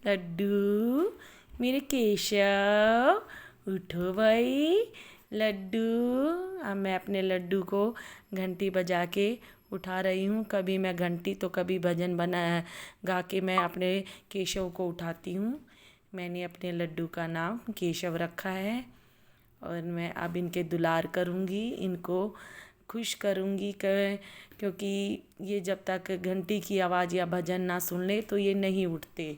लड्डू मेरे केशव, उठो भाई लड्डू। अब मैं अपने लड्डू को घंटी बजा के उठा रही हूँ। कभी मैं घंटी तो कभी भजन बना गा के मैं अपने केशव को उठाती हूँ। मैंने अपने लड्डू का नाम केशव रखा है और मैं अब इनके दुलार करूँगी, इनको खुश करूँगी क्योंकि ये जब तक घंटी की आवाज़ या भजन ना सुन ले तो ये नहीं उठते।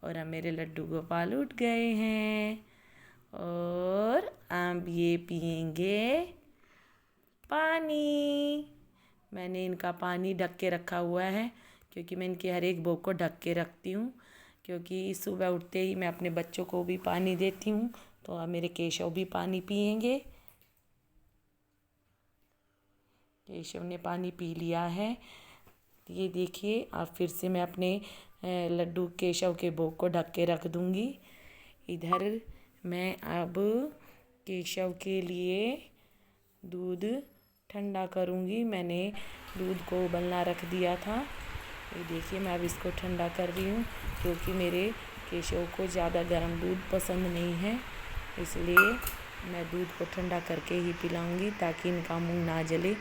और अब मेरे लड्डू गोपाल उठ गए हैं और अब ये पिएंगे पानी। मैंने इनका पानी ढक के रखा हुआ है क्योंकि मैं इनकी हर एक बोक को ढक के रखती हूँ, क्योंकि सुबह उठते ही मैं अपने बच्चों को भी पानी देती हूँ। तो अब मेरे केशव भी पानी पिएंगे। केशव ने पानी पी लिया है। ये देखिए, अब फिर से मैं अपने लड्डू केशव के भोग को ढक के रख दूँगी। इधर मैं अब केशव के लिए दूध ठंडा करूँगी। मैंने दूध को उबलना रख दिया था। ये देखिए, मैं अब इसको ठंडा कर रही हूँ क्योंकि मेरे केशव को ज़्यादा गर्म दूध पसंद नहीं है, इसलिए मैं दूध को ठंडा करके ही पिलाऊँगी ताकि इनका मुंह ना जले।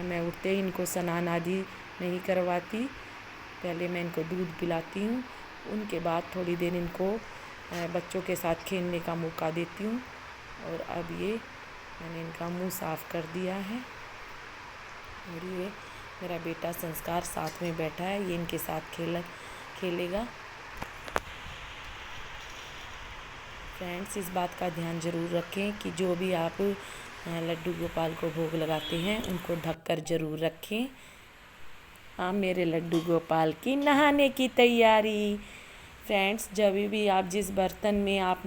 मैं उठते ही इनको स्नान आदि नहीं करवाती, पहले मैं इनको दूध पिलाती हूँ, उनके बाद थोड़ी देर इनको बच्चों के साथ खेलने का मौका देती हूँ। और अब ये मैंने इनका मुंह साफ़ कर दिया है और ये मेरा बेटा संस्कार साथ में बैठा है, ये इनके साथ खेलेगा। फ्रेंड्स, इस बात का ध्यान ज़रूर रखें कि जो भी आप लड्डू गोपाल को भोग लगाते हैं उनको ढककर ज़रूर रखें। हाँ, मेरे लड्डू गोपाल की नहाने की तैयारी। फ्रेंड्स, जब भी आप जिस बर्तन में आप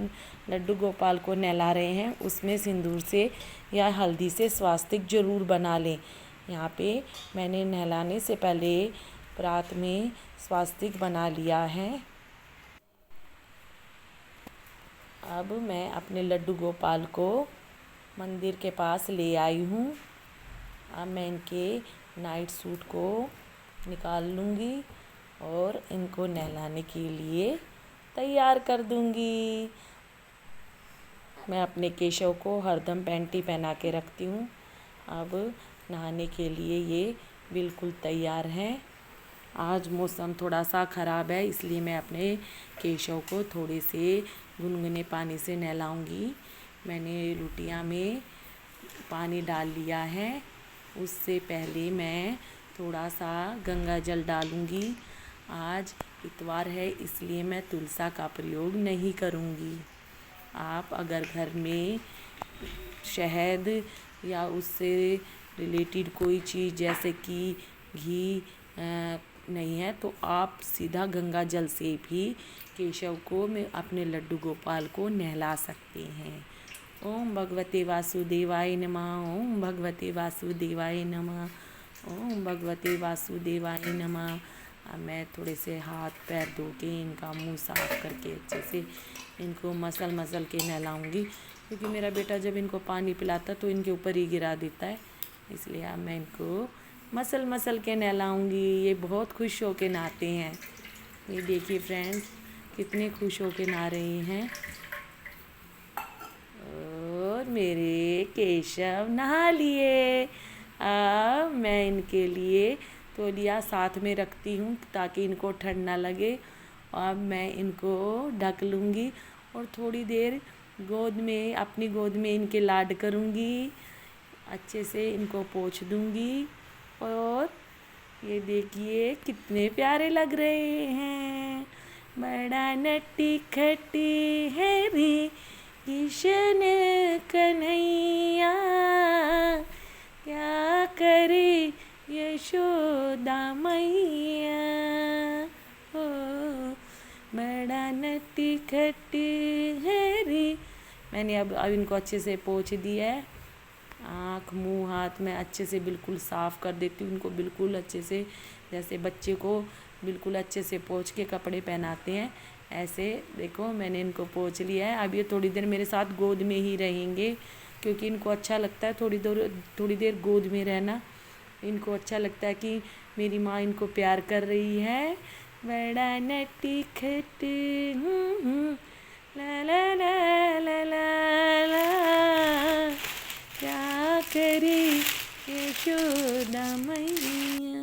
लड्डू गोपाल को नहला रहे हैं उसमें सिंदूर से या हल्दी से स्वास्तिक ज़रूर बना लें। यहाँ पे मैंने नहलाने से पहले प्रात में स्वास्तिक बना लिया है। अब मैं अपने लड्डू गोपाल को मंदिर के पास ले आई हूँ। अब मैं इनके नाइट सूट को निकाल लूँगी और इनको नहलाने के लिए तैयार कर दूँगी। मैं अपने केशव को हरदम पैंटी पहना के रखती हूँ। अब नहाने के लिए ये बिल्कुल तैयार हैं। आज मौसम थोड़ा सा ख़राब है, इसलिए मैं अपने केशव को थोड़े से गुनगुने पानी से नहलाऊँगी। मैंने रोटियां में पानी डाल लिया है, उससे पहले मैं थोड़ा सा गंगा जल डालूँगी। आज इतवार है इसलिए मैं तुलसा का प्रयोग नहीं करूँगी। आप अगर घर में शहद या उससे रिलेटेड कोई चीज़ जैसे कि घी नहीं है तो आप सीधा गंगा जल से भी केशव को मैं अपने लड्डू गोपाल को नहला सकते हैं। ओम भगवते वासुदेवाय नमः। ओम भगवते वासुदेवाय नमः। ओम भगवते वासुदेवाय नमः। अब मैं थोड़े से हाथ पैर धो के इनका मुंह साफ करके अच्छे से इनको मसल के नहलाऊंगी, क्योंकि मेरा बेटा जब इनको पानी पिलाता तो इनके ऊपर ही गिरा देता है, इसलिए अब मैं इनको मसल के नहलाऊंगी। ये बहुत खुश हो के नहाते हैं। ये देखिए फ्रेंड्स, कितने खुश हो के नहा रही हैं। और मेरे केशव नहा लिए। अब मैं इनके लिए तौलिया साथ में रखती हूँ ताकि इनको ठंड ना लगे। अब मैं इनको ढक लूँगी और थोड़ी देर अपनी गोद में इनके लाड करूँगी, अच्छे से इनको पोंछ दूँगी। और ये देखिए कितने प्यारे लग रहे हैं। बड़ा नट्टी खट्टी है रे किशन कन्हैया, क्या करे यशोदा मैया। हो बड़ा नट्टी खट्टी है रे। मैंने अब इनको अच्छे से पोंछ दिया है। आँख मुंह हाथ में अच्छे से बिल्कुल साफ़ कर देती हूँ इनको, बिल्कुल अच्छे से, जैसे बच्चे को बिल्कुल अच्छे से पोंछ के कपड़े पहनाते हैं ऐसे। देखो मैंने इनको पोंछ लिया है। अब ये थोड़ी देर मेरे साथ गोद में ही रहेंगे क्योंकि इनको अच्छा लगता है थोड़ी देर गोद में रहना। इनको अच्छा लगता है कि मेरी माँ इनको प्यार कर रही है, बड़ा नटखट ला ला ला ला ला ला, क्या करे यशोदा मैया।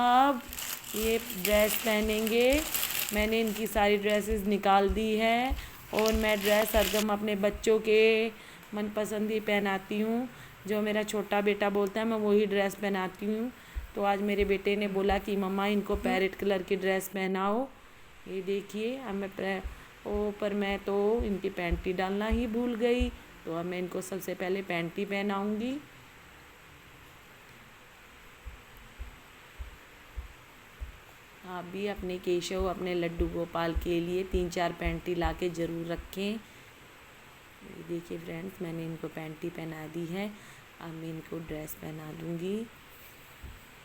अब ये ड्रेस पहनेंगे। मैंने इनकी सारी ड्रेसेस निकाल दी है और मैं ड्रेस हरदम अपने बच्चों के मनपसंद ही पहनाती हूँ। जो मेरा छोटा बेटा बोलता है मैं वही ड्रेस पहनाती हूँ। तो आज मेरे बेटे ने बोला कि मम्मा इनको पैरेट कलर की ड्रेस पहनाओ। ये देखिए अब पर मैं तो इनकी पैंटी डालना ही भूल गई। तो अब मैं इनको सबसे पहले पैंटी पहनाऊँगी। आप भी अपने केशव अपने लड्डू गोपाल के लिए 3-4 पैंटी ला के ज़रूर रखें। ये देखिए फ्रेंड्स, मैंने इनको पैंटी पहना दी है। अब मैं इनको ड्रेस पहना दूँगी।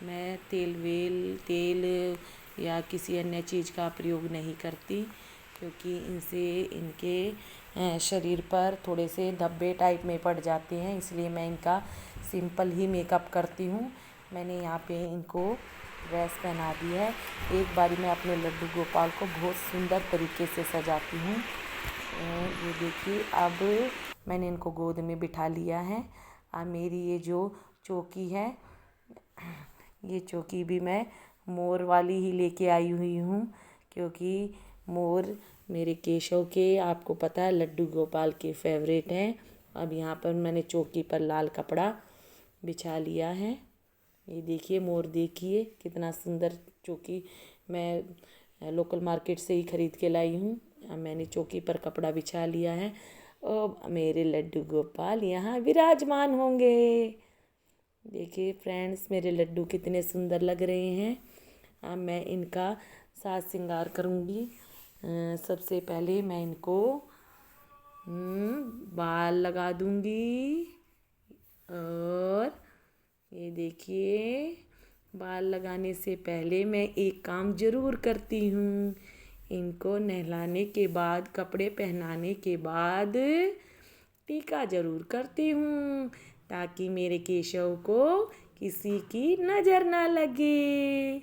मैं तेल या किसी अन्य चीज़ का प्रयोग नहीं करती, क्योंकि इनसे इनके शरीर पर थोड़े से धब्बे टाइप में पड़ जाते हैं, इसलिए मैं इनका सिंपल ही मेकअप करती हूँ। मैंने यहाँ पे इनको ड्रेस पहना दी है। एक बारी मैं अपने लड्डू गोपाल को बहुत सुंदर तरीके से सजाती हूँ। ये देखिए अब मैंने इनको गोद में बिठा लिया है। अब मेरी ये जो चौकी है, ये चौकी भी मैं मोर वाली ही लेके आई हुई हूँ, क्योंकि मोर मेरे केशव के, आपको पता है, लड्डू गोपाल के फेवरेट हैं। अब यहाँ पर मैंने चौकी पर लाल कपड़ा बिछा लिया है। ये देखिए मोर, देखिए कितना सुंदर चौकी मैं लोकल मार्केट से ही ख़रीद के लाई हूँ। अब मैंने चौकी पर कपड़ा बिछा लिया है और मेरे लड्डू गोपाल यहाँ विराजमान होंगे। देखिए फ्रेंड्स, मेरे लड्डू कितने सुंदर लग रहे हैं। अब मैं इनका साज श्रृंगार करूँगी। सबसे पहले मैं इनको बाल लगा दूँगी। और ये देखिए, बाल लगाने से पहले मैं एक काम ज़रूर करती हूँ। इनको नहलाने के बाद, कपड़े पहनाने के बाद टीका ज़रूर करती हूँ, ताकि मेरे केशव को किसी की नज़र ना लगे।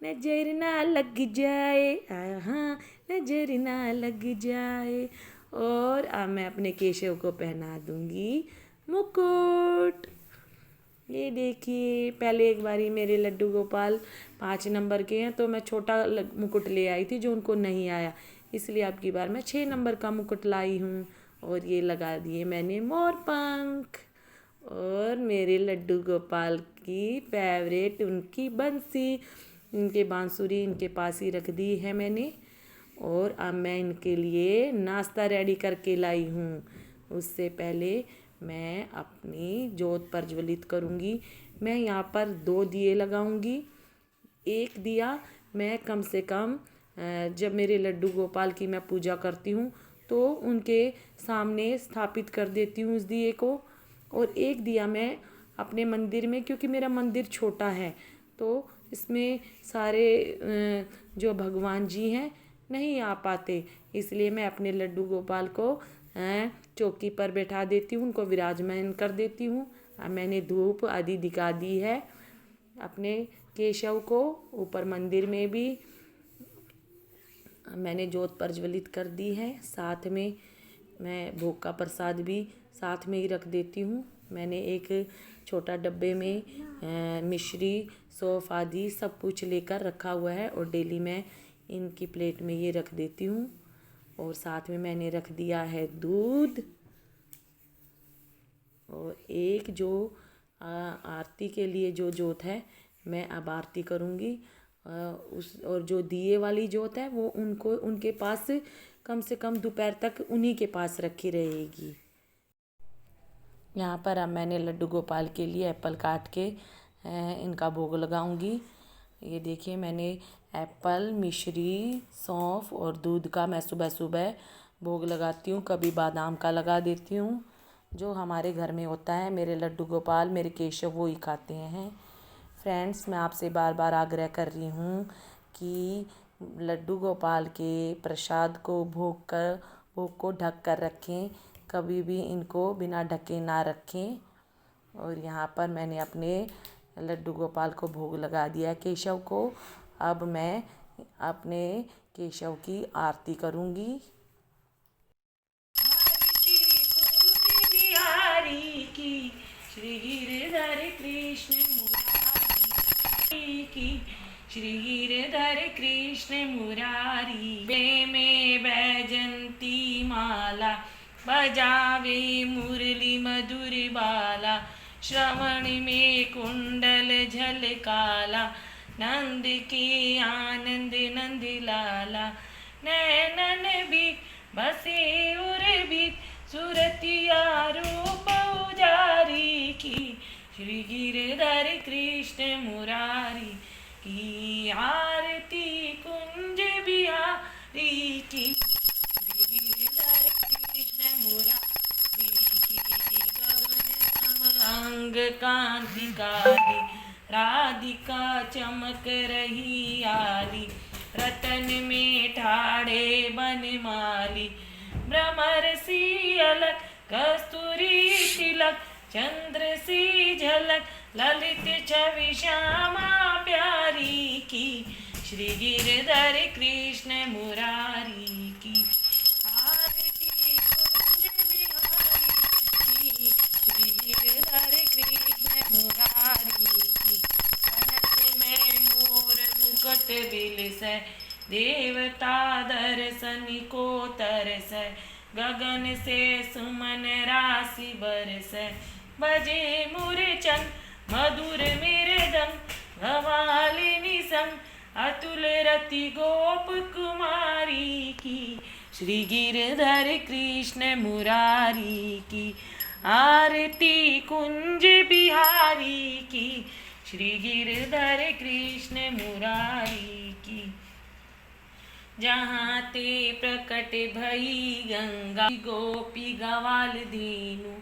नज़र ना लग जाए, हाँ, नज़र ना लग जाए। और अब मैं अपने केशव को पहना दूँगी मुकुट। ये देखिए, पहले एक बारी मेरे लड्डू गोपाल 5 नंबर के हैं, तो मैं छोटा मुकुट ले आई थी जो उनको नहीं आया, इसलिए अब की बार मैं 6 नंबर का मुकुट लाई हूँ। और ये लगा दिए मैंने मोर पंख। और मेरे लड्डू गोपाल की फेवरेट उनकी बंसी, इनके बांसुरी इनके पास ही रख दी है मैंने। और अब मैं इनके लिए नाश्ता रेडी करके लाई हूँ। उससे पहले मैं अपनी जोत प्रज्वलित करूँगी। मैं यहाँ पर 2 दिए लगाऊँगी। एक दिया मैं कम से कम, जब मेरे लड्डू गोपाल की मैं पूजा करती हूँ तो उनके सामने स्थापित कर देती हूँ उस दिए को। और एक दिया मैं अपने मंदिर में, क्योंकि मेरा मंदिर छोटा है तो इसमें सारे जो भगवान जी हैं नहीं आ पाते, इसलिए मैं अपने लड्डू गोपाल को चौकी पर बैठा देती हूँ, उनको विराजमान कर देती हूँ। मैंने धूप आदि दिखा दी है अपने केशव को। ऊपर मंदिर में भी मैंने जोत प्रज्वलित कर दी है। साथ में मैं भोग का प्रसाद भी साथ में ही रख देती हूँ। मैंने एक छोटा डब्बे में मिश्री, सौंफ आदि सब कुछ लेकर रखा हुआ है और डेली मैं इनकी प्लेट में ये रख देती हूँ। और साथ में मैंने रख दिया है दूध। और एक जो आरती के लिए जो जोत है, मैं अब आरती करूँगी। और जो दिए वाली जोत है वो उनके पास कम से कम दोपहर तक उन्हीं के पास रखी रहेगी। यहाँ पर अब मैंने लड्डू गोपाल के लिए एप्पल काट के इनका भोग लगाऊंगी। ये देखिए, मैंने एप्पल, मिश्री, सौंफ और दूध का मैं सुबह सुबह भोग लगाती हूँ। कभी बादाम का लगा देती हूँ, जो हमारे घर में होता है। मेरे लड्डू गोपाल, मेरे केशव वो ही खाते हैं। फ्रेंड्स, मैं आपसे बार बार आग्रह कर रही हूँ कि लड्डू गोपाल के प्रसाद को भोग को ढक कर रखें, कभी भी इनको बिना ढके ना रखें। और यहाँ पर मैंने अपने लड्डू गोपाल को भोग लगा दिया केशव को। अब मैं अपने केशव की आरती करूँगी। आरती कुंज बिहारी की, श्री गिरधर कृष्ण मुरारी की, श्री गिरधर कृष्ण मुरारी। में बैजंती माला, बजावे मुरली मधुर बाला। श्रवण में कुंडल झलकाला, नंद के आनंद नंद लाला। नैनन भी बसे उर्बित, सुरतिया रूप उजारी की, श्री गिरधर कृष्ण मुरारी की। आरती कुंज बिहारी की, श्री गिरधर कृष्ण मुरारी की। गगन अंग कांति काली, राधिका चमक रही आली। रतन में ठाड़े बनमाली, भ्रमर सी अलग कस्तूरी तिलक। चंद्र सी झलक ललित छवि श्यामा प्यारी की, श्री गिरधर कृष्ण मुरारी की। आरती कुंज बिहारी की, श्री गिरधर कृष्ण मुरारी की। कनक में मोर मुकुट बिलसै, देवता दर्शन को तरसै। गगन से सुमन राशि बरसै, बजे मूर्छन मधुर मृदंग। भवालिनी संग अतुल रति गोप कुमारी की, श्री गिरधर कृष्ण मुरारी की। आरती कुंज बिहारी की, श्री गिरधर कृष्ण मुरारी की। जहाँ ते प्रकट भई गंगा, गोपी गवाल धेनु।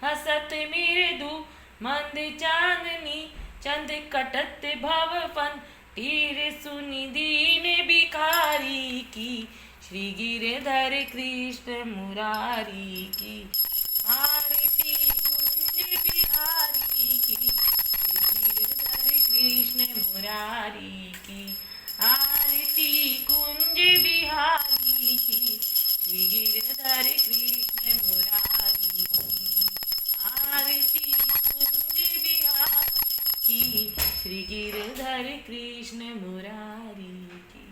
हसत मृदु मंद चांदनी, चंद कटत भवफन। तीर सुनि दीन भिखारी की, श्री गिरधर कृष्ण मुरारी की। आरती कुंज बिहारी की, श्री गिरधर कृष्ण मुरारी की। आरती कुंज बिहारी की, श्री गिरधर कृष्ण मुरारी की। आरती कुंज बिहारी की, श्री गिरधर कृष्ण मुरारी की।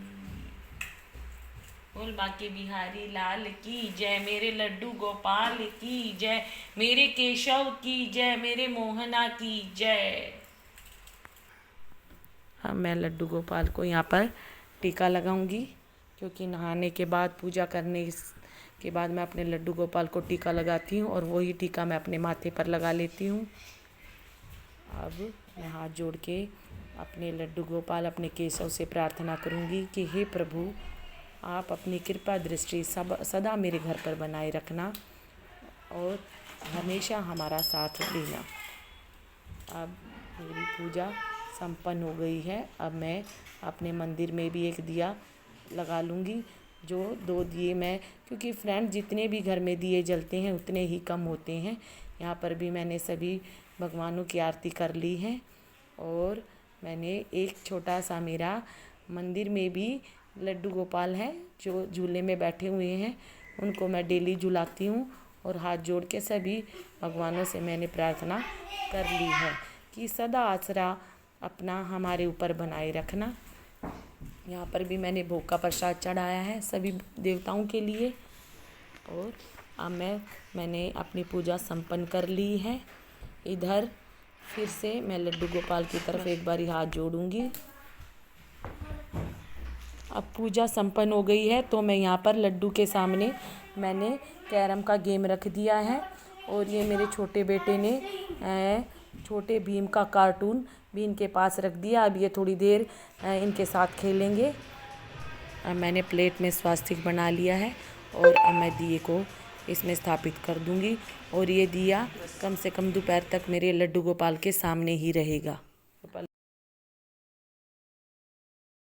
बोल बाके बिहारी लाल की जय, मेरे लड्डू गोपाल की जय, मेरे केशव की जय, मेरे मोहना की जय। अब मैं लड्डू गोपाल को यहाँ पर टीका लगाऊंगी, क्योंकि नहाने के बाद पूजा करने के बाद मैं अपने लड्डू गोपाल को टीका लगाती हूँ और वही टीका मैं अपने माथे पर लगा लेती हूँ। अब मैं हाथ जोड़ के अपने लड्डू गोपाल, अपने केशव से प्रार्थना करूँगी कि हे प्रभु, आप अपनी कृपा दृष्टि सदा मेरे घर पर बनाए रखना और हमेशा हमारा साथ देना। अब मेरी पूजा संपन्न हो गई है। अब मैं अपने मंदिर में भी एक दिया लगा लूँगी, जो 2 दिए मैं, क्योंकि फ्रेंड जितने भी घर में दिए जलते हैं उतने ही कम होते हैं। यहाँ पर भी मैंने सभी भगवानों की आरती कर ली है और मैंने एक छोटा सा, मेरा मंदिर में भी लड्डू गोपाल हैं जो झूले में बैठे हुए हैं, उनको मैं डेली झुलाती हूँ और हाथ जोड़ के सभी भगवानों से मैंने प्रार्थना कर ली है कि सदा आसरा अपना हमारे ऊपर बनाए रखना। यहाँ पर भी मैंने भोग का प्रसाद चढ़ाया है सभी देवताओं के लिए। और अब मैंने अपनी पूजा संपन्न कर ली है। इधर फिर से मैं लड्डू गोपाल की तरफ एक बारी हाथ जोड़ूंगी। अब पूजा संपन्न हो गई है तो मैं यहाँ पर लड्डू के सामने मैंने कैरम का गेम रख दिया है और ये मेरे छोटे बेटे ने छोटे भीम का कार्टून भी इनके पास रख दिया। अब ये थोड़ी देर इनके साथ खेलेंगे। अब मैंने प्लेट में स्वास्तिक बना लिया है और अब मैं दिए को इसमें स्थापित कर दूंगी और ये दिया कम से कम दोपहर तक मेरे लड्डू गोपाल के सामने ही रहेगा।